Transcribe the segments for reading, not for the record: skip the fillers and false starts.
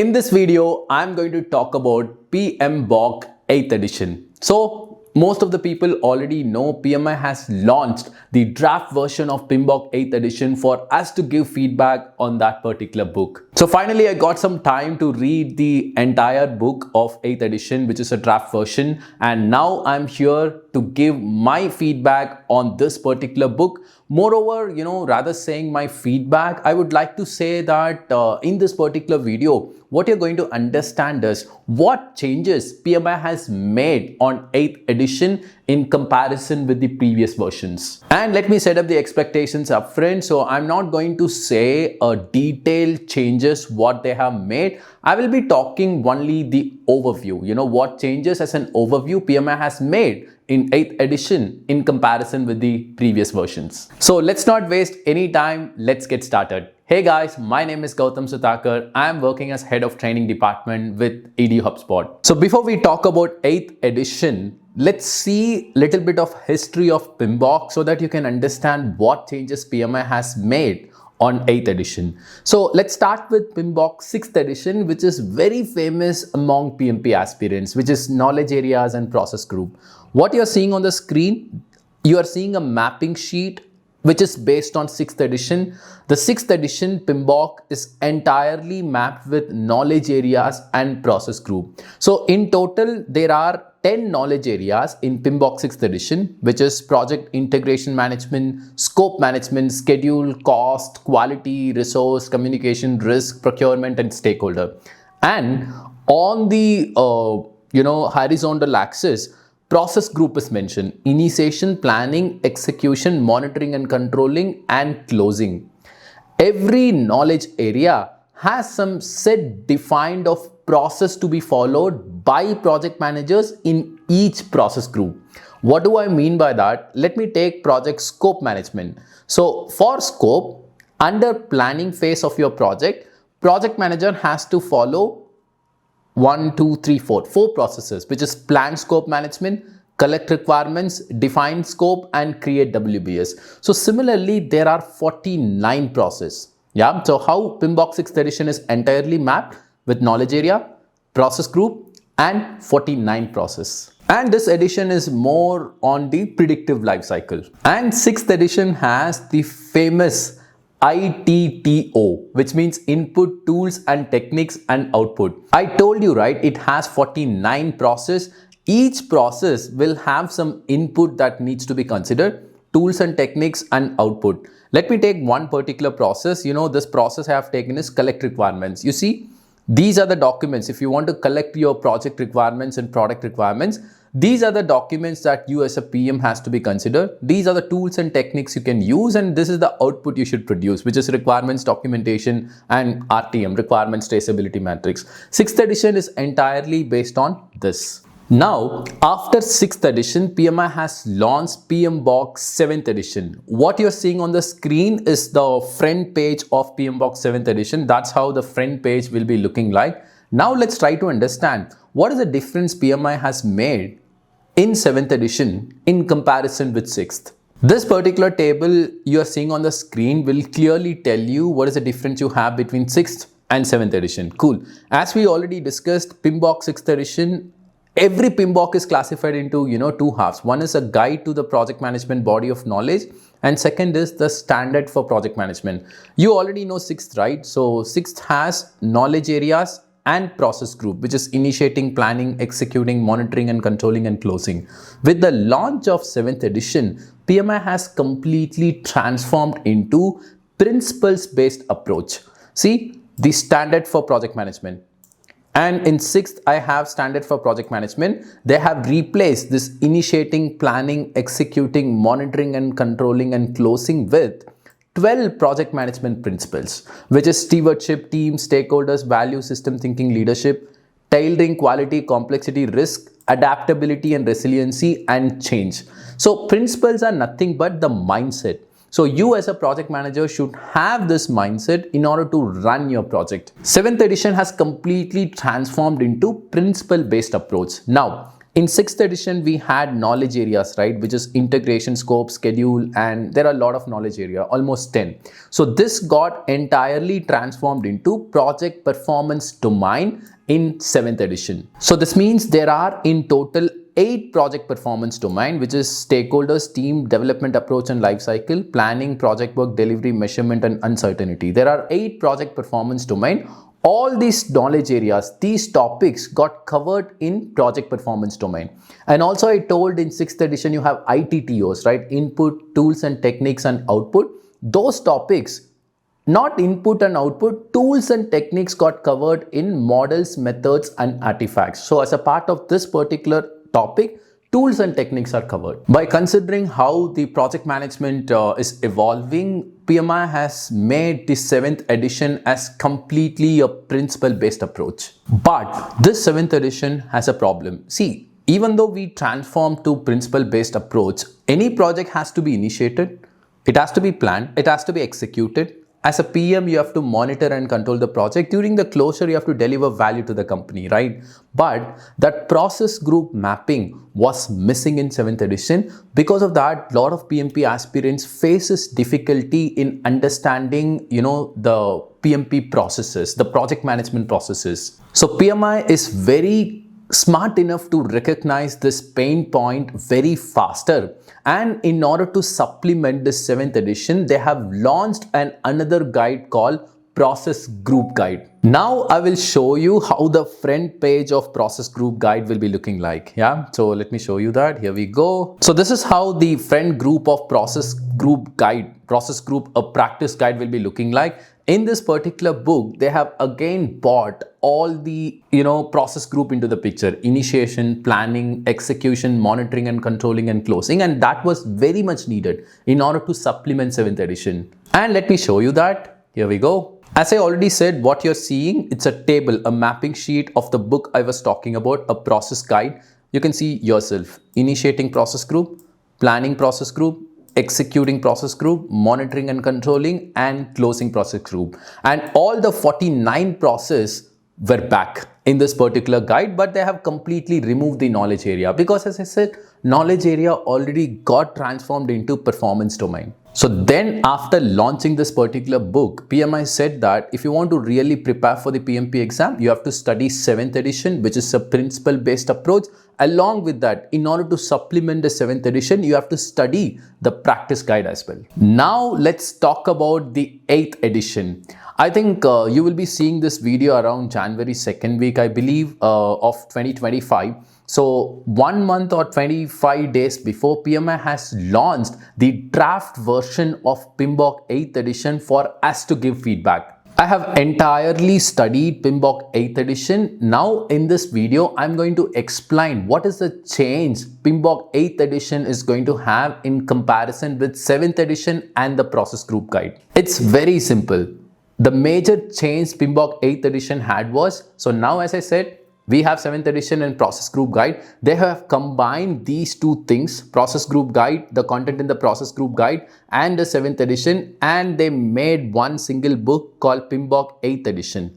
In this video, I'm going to talk about PMBOK 8th edition. So, most of the people already know PMI has launched the draft version of PMBOK 8th edition for us to give feedback on that particular book. So finally, I got some time to read the entire book of 8th edition, which is a draft version. And now I'm here to give my feedback on this particular book. Moreover, rather saying my feedback, I would like to say that in this particular video, what you're going to understand is what changes PMI has made on 8th edition in comparison with the previous versions. And let me set up the expectations up front. So I'm not going to say a detailed changes what they have made. I will be talking only the overview. What changes as an overview PMI has made in 8th edition in comparison with the previous versions. So let's not waste any time. Let's get started. Hey guys, my name is Gautam Sutakar. I am working as head of training department with ED HubSpot. So before we talk about 8th edition, let's see a little bit of history of PMBOK so that you can understand what changes PMI has made on 8th edition. So let's start with PMBOK 6th edition, which is very famous among PMP aspirants, which is knowledge areas and process group. What you're seeing on the screen, you are seeing a mapping sheet which is based on 6th edition. The 6th edition PMBOK is entirely mapped with knowledge areas and process group. So in total, there are 10 knowledge areas in PMBOK 6th edition, which is project integration management, scope management, schedule, cost, quality, resource, communication, risk, procurement, and stakeholder. And on the horizontal axis, process group is mentioned: initiation, planning, execution, monitoring and controlling, and closing. Every knowledge area has some set defined of process to be followed by project managers in each process group. What do I mean by that? Let me take project scope management. So for scope, under planning phase of your project manager has to follow 4 processes, which is plan scope management, collect requirements, define scope, and create WBS. So similarly, there are 49 processes. Yeah. So how PMBOK 6th edition is entirely mapped with knowledge area, process group, and 49 process. And this edition is more on the predictive lifecycle. And 6th edition has the famous ITTO, which means input, tools and techniques, and output. I told you, right? It has 49 process. Each process will have some input that needs to be considered, tools and techniques, and output. Let me take one particular process. This process I have taken is collect requirements. You see, these are the documents. If you want to collect your project requirements and product requirements, these are the documents that you as a PM has to be considered. These are the tools and techniques you can use, and this is the output you should produce, which is requirements documentation and RTM, requirements traceability matrix. 6th edition is entirely based on this. Now, after 6th edition, PMI has launched PMBOK 7th edition. What you're seeing on the screen is the front page of PMBOK 7th edition. That's how the front page will be looking like. Now let's try to understand what is the difference PMI has made in 7th edition in comparison with 6th. This particular table you are seeing on the screen will clearly tell you what is the difference you have between 6th and 7th edition. Cool. As we already discussed, PMBOK 6th edition, every PMBOK is classified into two halves. One is a guide to the project management body of knowledge, and second is the standard for project management. You already know 6th, right? So 6th has knowledge areas and process group, which is initiating, planning, executing, monitoring and controlling, and closing. With the launch of 7th edition, PMI has completely transformed into principles based approach. See, the standard for project management. And in 6th, I have standard for project management. They have replaced this initiating, planning, executing, monitoring and controlling and closing with 12 project management principles, which is stewardship, team, stakeholders, value, system thinking, leadership, tailoring, quality, complexity, risk, adaptability and resiliency, and change. So principles are nothing but the mindset. So you as a project manager should have this mindset in order to run your project. 7th edition has completely transformed into principle-based approach. Now, In 6th edition, we had knowledge areas, right, which is integration, scope, schedule, and there are a lot of knowledge area, almost 10. So this got entirely transformed into project performance domain in 7th edition. So this means there are in total 8 project performance domain, which is stakeholders, team, development approach and lifecycle, planning, project work, delivery, measurement and uncertainty. There are 8 project performance domain. All these knowledge areas, these topics got covered in project performance domain. And also I told in 6th edition you have ITTOs, right? Input, tools and techniques and output. Those topics, not input and output, tools and techniques got covered in models, methods and artifacts. So as a part of this particular topic, tools and techniques are covered. By considering how the project management is evolving, PMI has made the 7th edition as completely a principle-based approach. But this 7th edition has a problem. See, even though we transform to principle-based approach, any project has to be initiated, it has to be planned, it has to be executed. As a PM, you have to monitor and control the project. During the closure, you have to deliver value to the company, right? But that process group mapping was missing in 7th edition. Because of that, a lot of PMP aspirants faces difficulty in understanding, the PMP processes, the project management processes. So PMI is very smart enough to recognize this pain point very faster, and in order to supplement this 7th edition, they have launched another guide called process group guide. Now I will show you how the front page of process group guide will be looking like. So let me show you that. Here we go. So this is how the front group of process group a practice guide will be looking like. In this particular book, they have again brought all the process group into the picture: initiation, planning, execution, monitoring and controlling and closing. And that was very much needed in order to supplement 7th edition. And let me show you that. Here we go. As I already said, what you're seeing, it's a table, a mapping sheet of the book I was talking about, a process guide. You can see yourself: initiating process group, planning process group, executing process group, monitoring and controlling, and closing process group. And all the 49 process were back in this particular guide, but they have completely removed the knowledge area because, as I said, knowledge area already got transformed into performance domain. So then after launching this particular book, PMI said that if you want to really prepare for the PMP exam, you have to study 7th edition, which is a principle-based approach. Along with that, in order to supplement the 7th edition, you have to study the practice guide as well. Now let's talk about the 8th edition. I think you will be seeing this video around January 2nd week, I believe, of 2025. So 1 month or 25 days before, PMI has launched the draft version of PMBOK 8th edition for us to give feedback. I have entirely studied PMBOK 8th edition. Now in this video, I'm going to explain what is the change PMBOK 8th edition is going to have in comparison with 7th edition and the process group guide. It's very simple. The major change PMBOK 8th edition had was, so now as I said, we have 7th edition and process group guide. They have combined these two things, process group guide, the content in the process group guide and the 7th edition, and they made one single book called PMBOK 8th edition.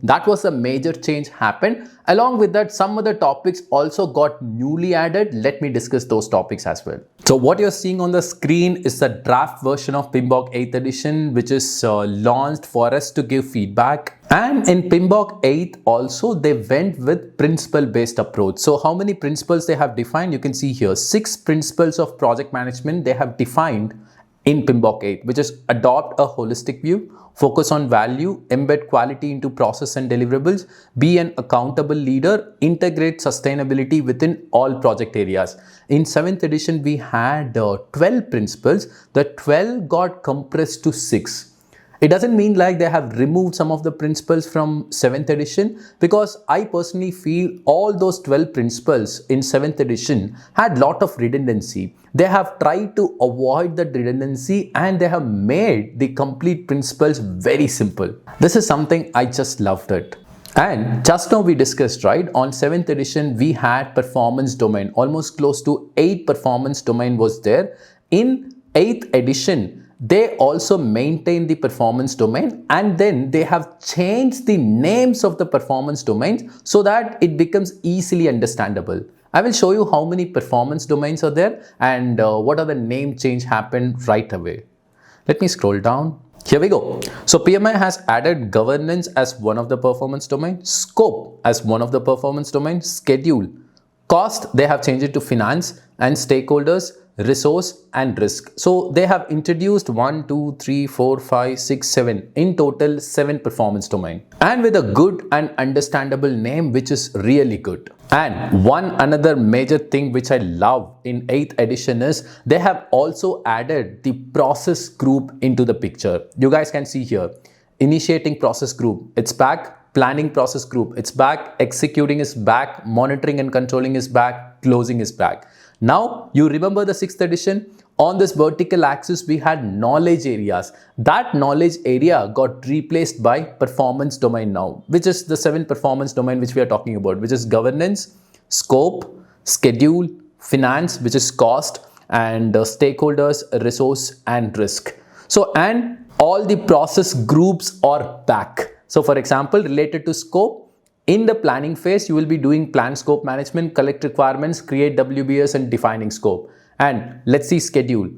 That was a major change happened. Along with that, some other topics also got newly added. Let me discuss those topics as well. So what you're seeing on the screen is the draft version of PMBOK 8th edition, which is launched for us to give feedback. And in PMBOK 8 also, they went with principle-based approach. So how many principles they have defined? You can see here, 6 principles of project management they have defined in PMBOK 8, which is adopt a holistic view, focus on value, embed quality into process and deliverables, be an accountable leader, integrate sustainability within all project areas. In 7th edition, we had 12 principles. The 12 got compressed to 6. It doesn't mean like they have removed some of the principles from 7th edition, because I personally feel all those 12 principles in 7th edition had lot of redundancy. They have tried to avoid that redundancy and they have made the complete principles very simple. This is something I just loved it. And just now we discussed, right, on 7th edition we had performance domain, almost close to 8 performance domain was there. In 8th edition, they also maintain the performance domain, and then they have changed the names of the performance domains so that it becomes easily understandable. I will show you how many performance domains are there and what are the name change happened right away. Let me scroll down. Here we go. So PMI has added governance as one of the performance domain, scope as one of the performance domain, schedule, cost they have changed it to finance, and stakeholders, resource and risk. So they have introduced 1, 2, 3, 4, 5, 6, 7, in total 7 performance domain, and with a good and understandable name, which is really good. And one another major thing which I love in 8th edition is they have also added the process group into the picture. You guys can see here, initiating process group, it's back. Planning process group, it's back. Executing is back. Monitoring and controlling is back. Closing is back. Now, you remember the 6th edition? On this vertical axis, we had knowledge areas. That knowledge area got replaced by performance domain now, which is the 7 performance domain which we are talking about, which is governance, scope, schedule, finance, which is cost, and stakeholders, resource, and risk. So, and all the process groups are back. So for example, related to scope, in the planning phase, you will be doing plan scope management, collect requirements, create WBS and defining scope. And let's see schedule.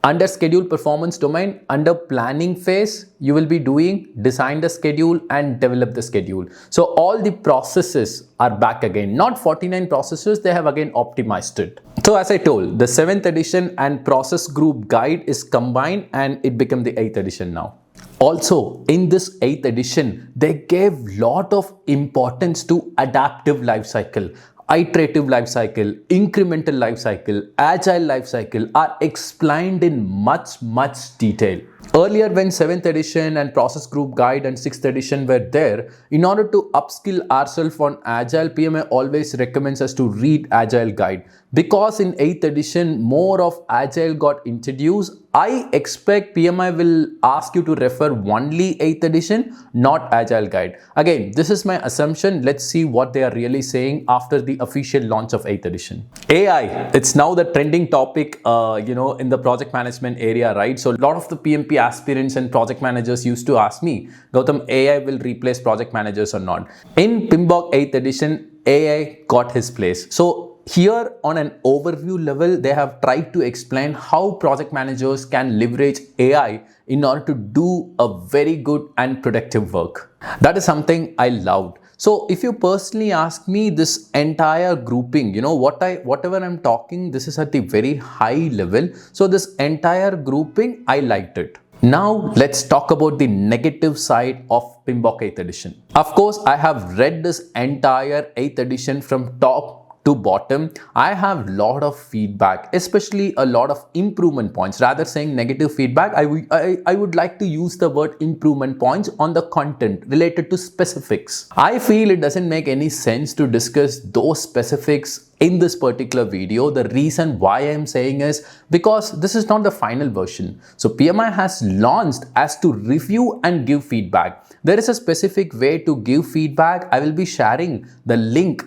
Under schedule performance domain, under planning phase, you will be doing design the schedule and develop the schedule. So all the processes are back again. Not 49 processes, they have again optimized it. So as I told, the 7th edition and process group guide is combined and it became the 8th edition now. Also, in this 8th edition, they gave lot of importance to adaptive lifecycle, iterative lifecycle, incremental lifecycle, agile lifecycle are explained in much detail. Earlier, when 7th edition and process group guide and 6th edition were there, in order to upskill ourselves on Agile, PMI always recommends us to read Agile guide. Because in 8th edition, more of Agile got introduced, I expect PMI will ask you to refer only 8th edition, not Agile guide. Again, this is my assumption. Let's see what they are really saying after the official launch of 8th edition. AI, it's now the trending topic, in the project management area, right? So a lot of the PMP aspirants and project managers used to ask me, Gautam, AI will replace project managers or not? In PMBOK 8th edition, AI got his place. So here on an overview level, they have tried to explain how project managers can leverage AI in order to do a very good and productive work. That is something I loved. So if you personally ask me, this entire grouping, whatever I'm talking, this is at the very high level. So this entire grouping, I liked it. Now let's talk about the negative side of PMBOK 8th edition. Of course, I have read this entire 8th edition from top to bottom. I have a lot of feedback, especially a lot of improvement points. Rather saying negative feedback, I would like to use the word improvement points on the content related to specifics. I feel it doesn't make any sense to discuss those specifics in this particular video. The reason why I am saying is because this is not the final version. So PMI has launched as to review and give feedback. There is a specific way to give feedback. I will be sharing the link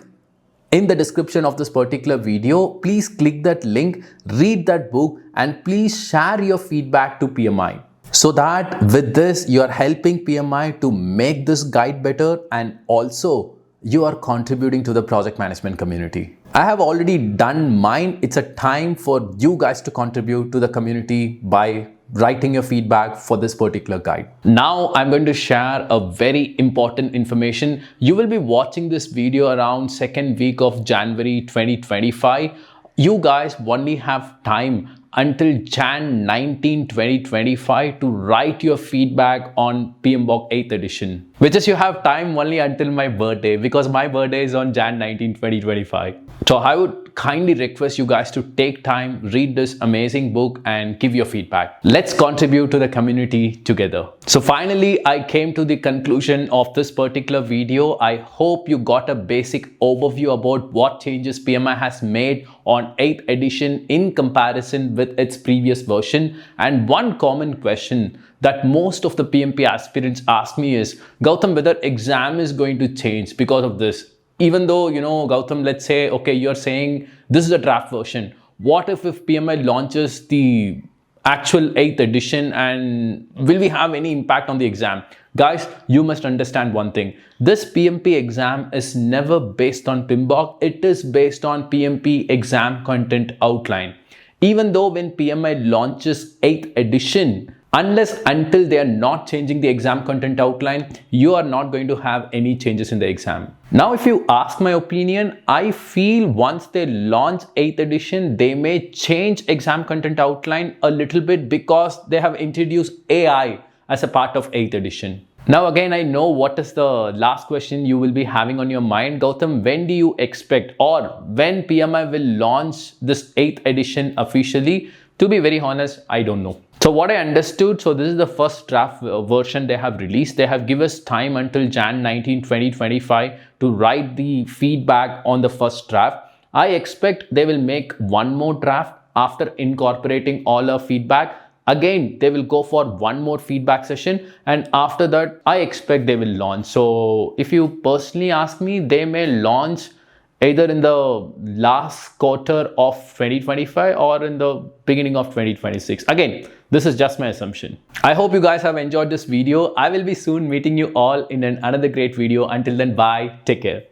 in the description of this particular video. Please click that link, read that book, and please share your feedback to PMI. So that with this, you are helping PMI to make this guide better, and also you are contributing to the project management community. I have already done mine. It's a time for you guys to contribute to the community by writing your feedback for this particular guide. Now I'm going to share a very important information. You will be watching this video around 2nd week of January 2025. You guys only have time until Jan 19, 2025 to write your feedback on PMBOK 8th edition, which is you have time only until my birthday, because my birthday is on Jan 19, 2025. So I would kindly request you guys to take time, read this amazing book and give your feedback. Let's contribute to the community together. So finally, I came to the conclusion of this particular video. I hope you got a basic overview about what changes PMI has made on 8th edition in comparison with its previous version. And one common question that most of the PMP aspirants ask me is, Gautam, whether exam is going to change because of this? Even though, Gautam, let's say, okay, you're saying this is a draft version. What if PMI launches the actual 8th edition, and will we have any impact on the exam? Guys, you must understand one thing. This PMP exam is never based on PMBOK. It is based on PMP exam content outline. Even though when PMI launches 8th edition, unless until they are not changing the exam content outline, you are not going to have any changes in the exam. Now, if you ask my opinion, I feel once they launch 8th edition, they may change exam content outline a little bit because they have introduced AI as a part of 8th edition. Now again, I know what is the last question you will be having on your mind. Gautam, when do you expect, or when PMI will launch this 8th edition officially? To be very honest, I don't know. So what I understood, so this is the first draft version they have released. They have given us time until Jan 19, 2025 to write the feedback on the first draft. I expect they will make one more draft after incorporating all our feedback. Again, they will go for one more feedback session, and after that, I expect they will launch. So if you personally ask me, they may launch either in the last quarter of 2025 or in the beginning of 2026. Again, this is just my assumption. I hope you guys have enjoyed this video. I will be soon meeting you all in another great video. Until then, bye. Take care.